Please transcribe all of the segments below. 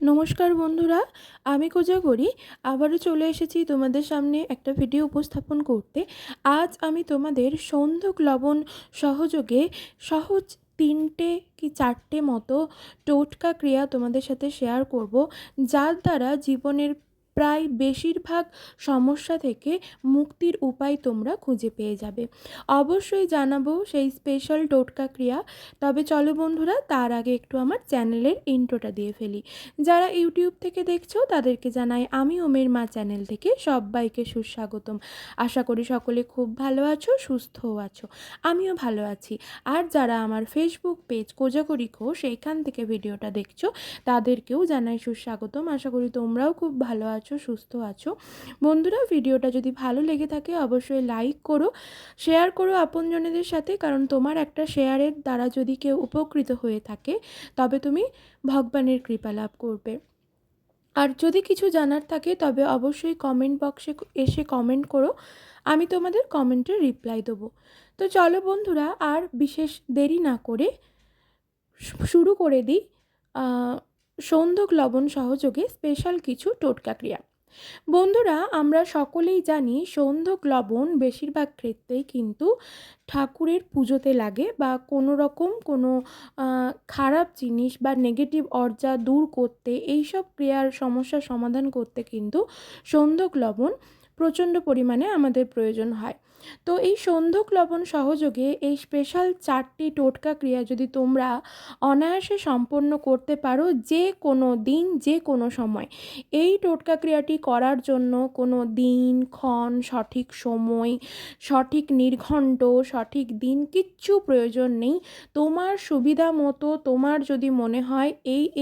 নমস্কার বন্ধুরা, আমি কোজাগরি আবারও চলে এসেছি তোমাদের সামনে একটা ভিডিও উপস্থাপন করতে। আজ আমি তোমাদের সন্ধক লবণ সহযোগে সহজ 3টে কি 4টে মতো টোটকা ক্রিয়া তোমাদের সাথে শেয়ার করব, যার দ্বারা জীবনের প্রায় বেশিরভাগ সমস্যা থেকে মুক্তির উপায় তোমরা খুঁজে পেয়ে যাবে। অবশ্যই জানাবো সেই স্পেশাল টোটকা ক্রিয়া। তবে চলো বন্ধুরা, তার আগে একটু আমার চ্যানেলের ইন্ট্রোটা দিয়ে ফেলি। যারা ইউটিউব থেকে দেখছো তাদেরকে জানাই আমি ওমের মা চ্যানেল থেকে সবাইকে সুস্বাগতম। আশা করি সকলে খুব ভালো আছো, সুস্থও আছো, আমিও ভালো আছি। আর যারা আমার ফেসবুক পেজ কোজাগরি ঘোষ সেইখান থেকে ভিডিওটা দেখছো তাদেরকেও জানাই সুস্বাগতম। আশা করি তোমরাও খুব ভালো আছো, সুস্থ আছো। বন্ধুরা, ভিডিওটা যদি ভালো লেগে থাকে অবশ্যই লাইক করো, শেয়ার করো আপনজনেদের সাথে, কারণ তোমার একটা শেয়ারের দ্বারা যদি কেউ উপকৃত হয়ে থাকে তবে তুমি ভগবানের কৃপা লাভ করবে। আর যদি কিছু জানার থাকে তবে অবশ্যই কমেন্ট বক্সে এসে কমেন্ট করো, আমি তোমাদের কমেন্টের রিপ্লাই দেবো। তো চলো বন্ধুরা, আর বিশেষ দেরি না করে শুরু করে দিই সন্ধক লবণ সহযোগে স্পেশাল কিছু টোটকা ক্রিয়া। বন্ধুরা, আমরা সকলেই জানি সন্ধক লবণ বেশিরভাগ ক্ষেত্রেই কিন্তু ঠাকুরের পুজোতে লাগে, বা কোনো রকম কোনো খারাপ জিনিস বা নেগেটিভ অর্জা দূর করতে, এইসব ক্রিয়ার সমস্যার সমাধান করতে কিন্তু সন্ধক লবণ প্রচণ্ড পরিমাণে আমাদের প্রয়োজন হয়। তো এই সন্ধক লবণ সহযোগে এই স্পেশাল 4টি টোটকা ক্রিয়া যদি তোমরা অনায়াসে সম্পন্ন করতে পারো যে কোনো দিন, যে কোনো সময়, এই টোটকা ক্রিয়াটি করার জন্য কোনো দিন ক্ষণ, সঠিক সময়, সঠিক নির্ঘণ্ট, সঠিক দিন কিচ্ছু প্রয়োজন নেই। তোমার সুবিধা মতো তোমার যদি মনে হয়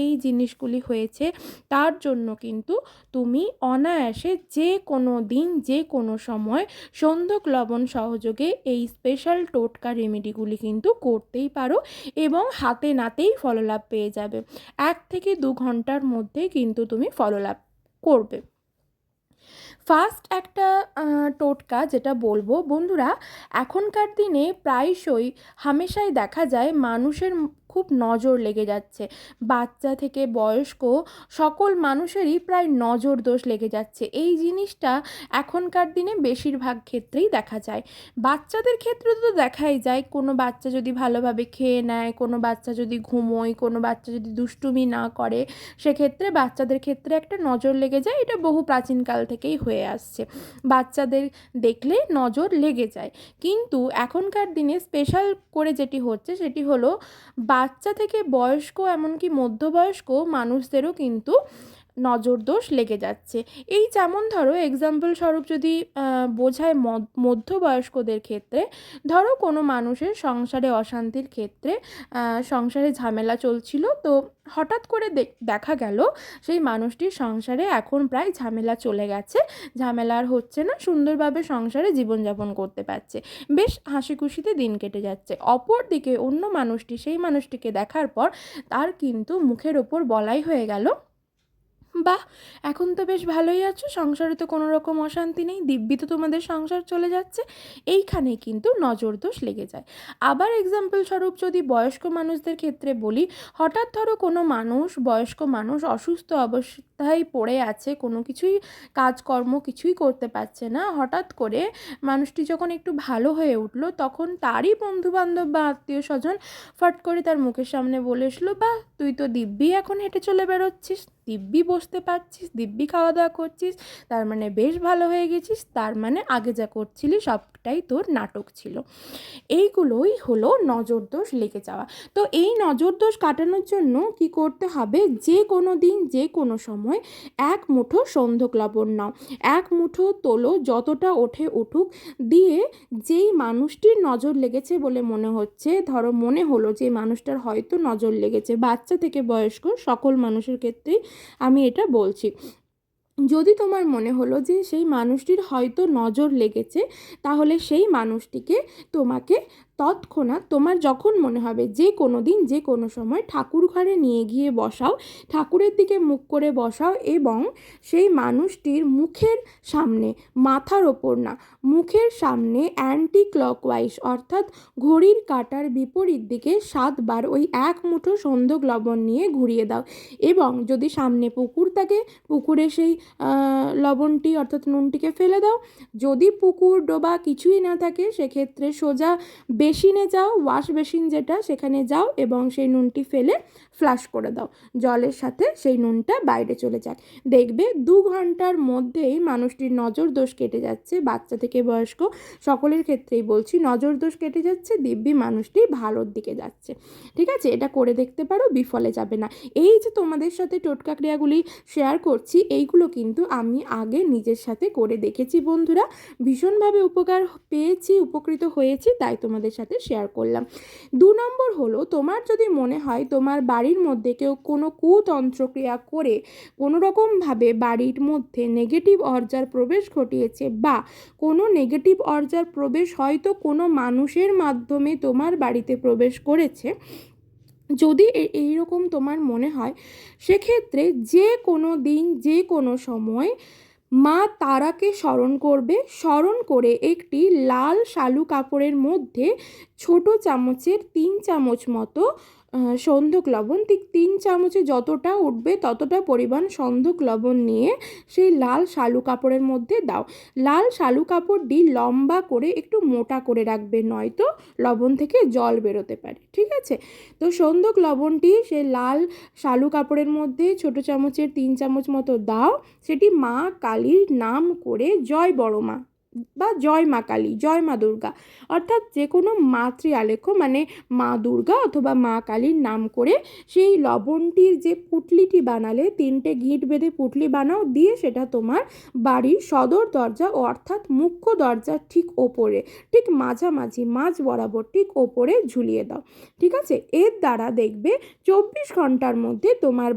এই জিনিসগুলি হয়েছে, তার জন্য কিন্তু তুমি অনায়াসে যে কোনো দিন, যে কোনো সময় সন্ধক লবণ সহযোগে এই স্পেশাল টোটকা রেমেডিগুলি কিন্তু করতেই পারো এবং হাতে নাতেই ফললাভ পেয়ে যাবে। 1 থেকে 2 ঘন্টার মধ্যে কিন্তু তুমি ফললাভ করবে। ফার্স্ট একটা টোটকা যেটা বলবো বন্ধুরা, এখনকার দিনে প্রায়শই হামেশাই দেখা যায় মানুষের খুব নজর লেগে যাচ্ছে। বাচ্চা থেকে বয়স্ক সকল মানুষেরই প্রায় নজর দোষ লেগে যাচ্ছে। এই জিনিসটা এখনকার দিনে বেশিরভাগ ক্ষেত্রেই দেখা যায়। বাচ্চাদের ক্ষেত্রে তো দেখাই যায়, কোনো বাচ্চা যদি ভালোভাবে খেয়ে নেয়, কোনো বাচ্চা যদি ঘুমোয়, কোনো বাচ্চা যদি দুষ্টুমি না করে, সেক্ষেত্রে বাচ্চাদের ক্ষেত্রে একটা নজর লেগে যায়। এটা বহু প্রাচীনকাল থেকেই হয়ে আসছে, বাচ্চাদের দেখলে নজর লেগে যায়। কিন্তু এখনকার দিনে স্পেশাল করে যেটি হচ্ছে সেটি হলো বাচ্চা থেকে বয়স্ক, এমনকি মধ্যবয়স্ক মানুষদেরও কিন্তু নজর দোষ লেগে যাচ্ছে। এই যেমন ধরো এক্সাম্পল স্বরূপ যদি বোঝায় মধ্যবয়স্কদের ক্ষেত্রে, ধরো কোনো মানুষের সংসারে অশান্তির ক্ষেত্রে সংসারে ঝামেলা চলছিল, তো হঠাৎ করে দেখা গেল সেই মানুষটির সংসারে এখন প্রায় ঝামেলা চলে গেছে, ঝামেলা আর হচ্ছে না, সুন্দরভাবে সংসারে জীবনযাপন করতে পারছে, বেশ হাসি খুশিতে দিন কেটে যাচ্ছে। অপরদিকে অন্য মানুষটি সেই মানুষটিকে দেখার পর তার কিন্তু মুখের ওপর বলাই হয়ে গেল, বাহ, এখন তো বেশ ভালোই আছো, সংসারে তো কোনো রকম অশান্তি নেই, দিব্যি তো তোমাদের সংসার চলে যাচ্ছে। এইখানেই কিন্তু নজর দোষ লেগে যায়। আবার এক্সাম্পল স্বরূপ যদি বয়স্ক মানুষদের ক্ষেত্রে বলি, হঠাৎ ধরো কোনো মানুষ, বয়স্ক মানুষ অসুস্থ অবস্থায় পড়ে আছে, কোনো কিছুই কাজকর্ম কিছুই করতে পারছে না, হঠাৎ করে মানুষটি যখন একটু ভালো হয়ে উঠলো, তখন তারই বন্ধুবান্ধব বা আত্মীয় স্বজন ফট করে তার মুখের সামনে বলে এসলো, বাহ, তুই তো দিব্যি এখন হেঁটে চলে বেরোচ্ছিস, দিব্যি বসতে পারছিস, দিব্যি খাওয়া দাওয়া করছিস, তার মানে বেশ ভালো হয়ে গেছিস, তার মানে আগে যা করছিলি সবটাই তোর নাটক ছিল। এইগুলোই হলো নজর দোষ লেগে যাওয়া। তো এই নজর দোষ কাটানোর জন্য কি করতে হবে, যে কোনো দিন, যে কোনো সময় 1 মুঠো সন্ধক লবণ নাও, 1 মুঠো তোলো, যতটা ওঠে উঠুক, দিয়ে যেই মানুষটির নজর লেগেছে বলে মনে হচ্ছে, ধরো মনে হলো যে মানুষটার হয়তো নজর লেগেছে, বাচ্চা থেকে বয়স্ক সকল মানুষের ক্ষেত্রেই আমি এটা বলছি, যদি তোমার মনে হলো যে সেই মানুষটির হয়তো নজর লেগেছে, তাহলে সেই মানুষটিকে তোমাকে তৎক্ষণাৎ তোমার যখন মনে হবে যে কোনো দিন যে কোনো সময় ঠাকুর ঘরে নিয়ে গিয়ে বসাও, ঠাকুরের দিকে মুখ করে বসাও এবং সেই মানুষটির মুখের সামনে, মাথার ওপর না, মুখের সামনে অ্যান্টি ক্লকওয়াইজ অর্থাৎ ঘড়ির কাঁটার বিপরীত দিকে 7 বার ওই এক মুঠো সন্ধক লবণ নিয়ে ঘুরিয়ে দাও। এবং যদি সামনে পুকুর থাকে পুকুরে সেই লবণটি অর্থাৎ নুনটিকে ফেলে দাও। যদি পুকুর ডোবা কিছুই না থাকে সেক্ষেত্রে সোজা বেসিনে যাও, ওয়াশ বেসিন যেটা, সেখানে যাও এবং সেই নুনটি ফেলে ফ্লাশ করে দাও, জলের সাথে সেই নুনটা বাইরে চলে যাক। দেখবে 2 ঘন্টার মধ্যেই মানুষটির নজর দোষ কেটে যাচ্ছে। বাচ্চা থেকে বয়স্ক সকলের ক্ষেত্রেই বলছি, নজর দোষ কেটে যাচ্ছে, দিব্যি মানুষটি ভালোর দিকে যাচ্ছে। ঠিক আছে, এটা করে দেখতে পারো, বিফলে যাবে না। এই যে তোমাদের সাথে টোটকা ক্রিয়াগুলি শেয়ার করছি, এইগুলো কিন্তু আমি আগে নিজের সাথে করে দেখেছি বন্ধুরা, ভীষণভাবে উপকার পেয়েছি, উপকৃত হয়েছি, তাই তোমাদের সাথে শেয়ার করলাম। 2 নম্বর হলো, তোমার যদি মনে হয় তোমার বাড়ির মধ্যে কেউ কোনো কুতন্ত্র ক্রিয়া করে কোনো রকমভাবে বাড়ির মধ্যে নেগেটিভ অর্জার প্রবেশ ঘটিয়েছে বা কোনো নেগেটিভ অর্জার প্রবেশ হয়তো কোনো মানুষের মাধ্যমে তোমার বাড়িতে প্রবেশ করেছে, যদি এইরকম তোমার মনে হয়, সেক্ষেত্রে যে কোনো দিন যে কোনো সময় মা তারাকে স্মরণ করবে। স্মরণ করে একটি লাল শালু কাপড়ের মধ্যে ছোট চামচের 3 চামচ মতো সন্ধক লবণ, ঠিক 3 চামচে যতটা উঠবে ততটা পরিমাণ সন্ধক লবণ নিয়ে সেই লাল শালু কাপড়ের মধ্যে দাও। লাল শালু কাপড়টি লম্বা করে একটু মোটা করে রাখবে, নয়তো লবণ থেকে জল বেরোতে পারে। ঠিক আছে, তো সন্ধক লবণটি সেই লাল শালু কাপড়ের মধ্যে ছোট চামচের 3 চামচ মতো দাও। সেটি মা কালীর নাম করে জয় বড় মা বা জয় মা কালী, জয় মা দুর্গা, অর্থাৎ যে কোনো মাতৃ আলেখ্য মানে মা দুর্গা অথবা মা কালীর নাম করে সেই লবণটির যে পুটলিটি বানালে, 3টে গিঁট বেঁধে পুটলি বানাও, দিয়ে সেটা তোমার বাড়ির সদর দরজা অর্থাৎ মুখ্য দরজার ঠিক ওপরে, ঠিক মাঝামাঝি মাঝ বরাবর ঠিক ওপরে ঝুলিয়ে দাও। ঠিক আছে, এর দ্বারা দেখবে 24 ঘন্টার মধ্যে তোমার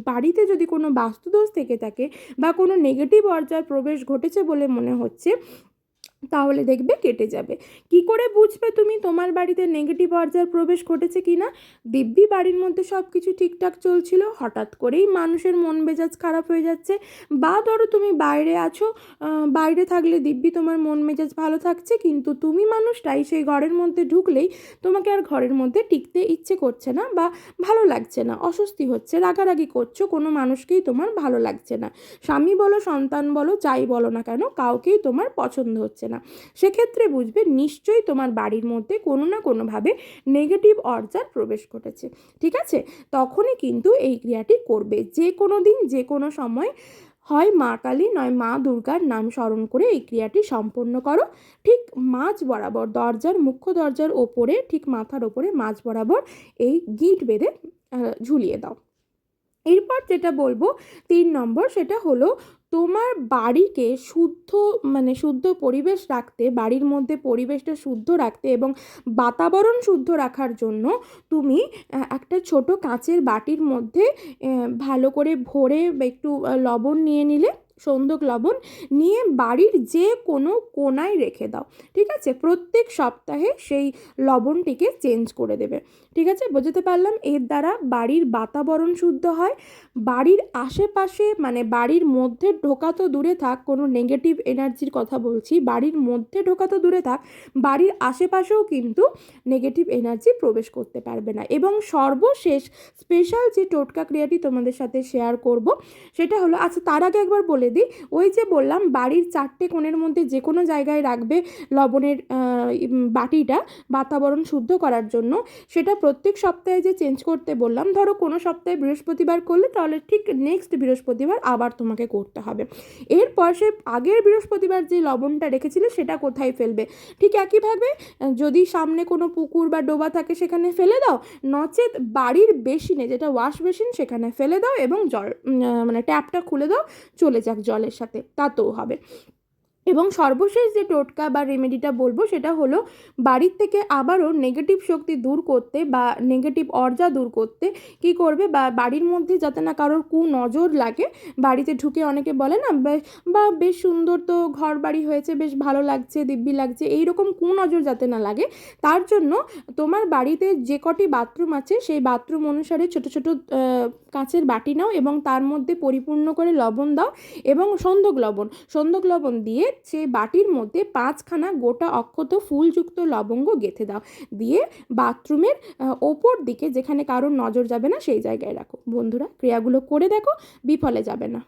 বাড়িতে যদি কোনো বাস্তুদোষ থেকে থাকে বা কোনো নেগেটিভ অর্জার প্রবেশ ঘটেছে বলে মনে হচ্ছে, তাহলে দেখবে কেটে যাবে। কি করে বুঝবে তুমি তোমার বাড়িতে নেগেটিভ অর্জার প্রবেশ ঘটেছে কি না? দিব্যি বাড়ির মধ্যে সব কিছু ঠিকঠাক চলছিল, হঠাৎ করেই মানুষের মন মেজাজ খারাপ হয়ে যাচ্ছে, বা ধরো তুমি বাইরে আছো, বাইরে থাকলে দিব্যি তোমার মন মেজাজ ভালো থাকছে, কিন্তু তুমি মানুষটাই সেই ঘরের মধ্যে ঢুকলেই তোমাকে আর ঘরের মধ্যে টিকতে ইচ্ছে করছে না বা ভালো লাগছে না, অস্বস্তি হচ্ছে, রাগারাগি করছো, কোনো মানুষকেই তোমার ভালো লাগছে না, স্বামী বলো সন্তান বলো যাই বলো না কেন, কাউকেই তোমার পছন্দ হচ্ছে না। সেক্ষেত্রে বুঝবে নিশ্চয়ই তোমার বাড়ির মধ্যে কোনো না কোনোভাবে নেগেটিভ অর্জার প্রবেশ ঘটেছে। ঠিক আছে, তখনই কিন্তু এই ক্রিয়াটি করবে। যে কোনো দিন যে কোনো সময় হয় মা কালী নয় মা দুর্গার নাম স্মরণ করে এই ক্রিয়াটি সম্পন্ন করো। ঠিক মাঝ বরাবর দরজার, মুখ্য দরজার ওপরে, ঠিক মাথার ওপরে মাঝ বরাবর এই গিঁট বেঁধে ঝুলিয়ে দাও। এরপর যেটা বলবো 3 নম্বর, সেটা হলো তোমার বাড়িকে শুদ্ধ পরিবেশ রাখতে, বাড়ির মধ্যে পরিবেশটা শুদ্ধ রাখতে এবং বাতাবরণ শুদ্ধ রাখার জন্য তুমি একটা ছোট কাঁচের বাটির মধ্যে ভালো করে ভরে একটু লবণ নিয়ে নিলে, সন্ধক লবণ নিয়ে বাড়ির যে কোনো কোণায় রেখে দাও। ঠিক আছে, প্রত্যেক সপ্তাহে সেই লবণটিকে চেঞ্জ করে দেবে। ঠিক আছে, বোঝাতে পারলাম? এর দ্বারা বাড়ির বাতাবরণ শুদ্ধ হয়, বাড়ির আশেপাশে মানে বাড়ির মধ্যে ঢোকা তো দূরে থাক, কোনো নেগেটিভ এনার্জির কথা বলছি, বাড়ির মধ্যে ঢোকা তো দূরে থাক, বাড়ির আশেপাশেও কিন্তু নেগেটিভ এনার্জি প্রবেশ করতে পারবে না। এবং সর্বশেষ স্পেশাল যে টোটকা ক্রিয়াটি তোমাদের সাথে শেয়ার করব সেটা হলো, আচ্ছা তার আগে একবার বলে দিই, ওই যে বললাম বাড়ির 4টে কোণের মধ্যে যে কোনো জায়গায় রাখবে লবণের বাটিটা বাতাবরণ শুদ্ধ করার জন্য, সেটা প্রত্যেক সপ্তাহে যে চেঞ্জ করতে বললাম, ধরো কোনো সপ্তাহে বৃহস্পতিবার করলে তাহলে ঠিক নেক্সট বৃহস্পতিবার আবার তোমাকে করতে হবে। এরপর সে আগের বৃহস্পতিবার যে লবণটা রেখেছিলে সেটা কোথায় ফেলবে? ঠিক একইভাবে যদি সামনে কোনো পুকুর বা ডোবা থাকে সেখানে ফেলে দাও, নচেত বাড়ির বেসিনে, যেটা ওয়াশ বেসিন, সেখানে ফেলে দাও এবং জল মানে ট্যাপটা খুলে দাও, চলে যাক জলের সাথে, তাতেও হবে। এবং সর্বশেষ যে টোটকা বা রেমেডিটা বলবো সেটা হলো বাড়ির থেকে আবারও নেগেটিভ শক্তি দূর করতে বা নেগেটিভ অর্জা দূর করতে কী করবে, বা বাড়ির মধ্যে যাতে না কারোর কুনজর লাগে, বাড়িতে ঢুকে অনেকে বলে না বা বেশ সুন্দর তো ঘর বাড়ি হয়েছে, বেশ ভালো লাগছে, দিব্যি লাগছে, এইরকম কুনজর যাতে না লাগে তার জন্য তোমার বাড়িতে যে কটি বাথরুম আছে সেই বাথরুম অনুসারে ছোট ছোট কাঁচের বাটি নাও এবং তার মধ্যে পরিপূর্ণ করে লবণ দাও এবং সন্ধক লবণ দিয়ে সেই বাটির মধ্যে 5খানা গোটা অক্ষত ফুলযুক্ত লবঙ্গ গেঁথে দাও, দিয়ে বাথরুমের ওপর দিকে যেখানে কারোর নজর যাবে না সেই জায়গায় রাখো। বন্ধুরা, ক্রিয়াগুলো করে দেখো, বিফলে যাবে না।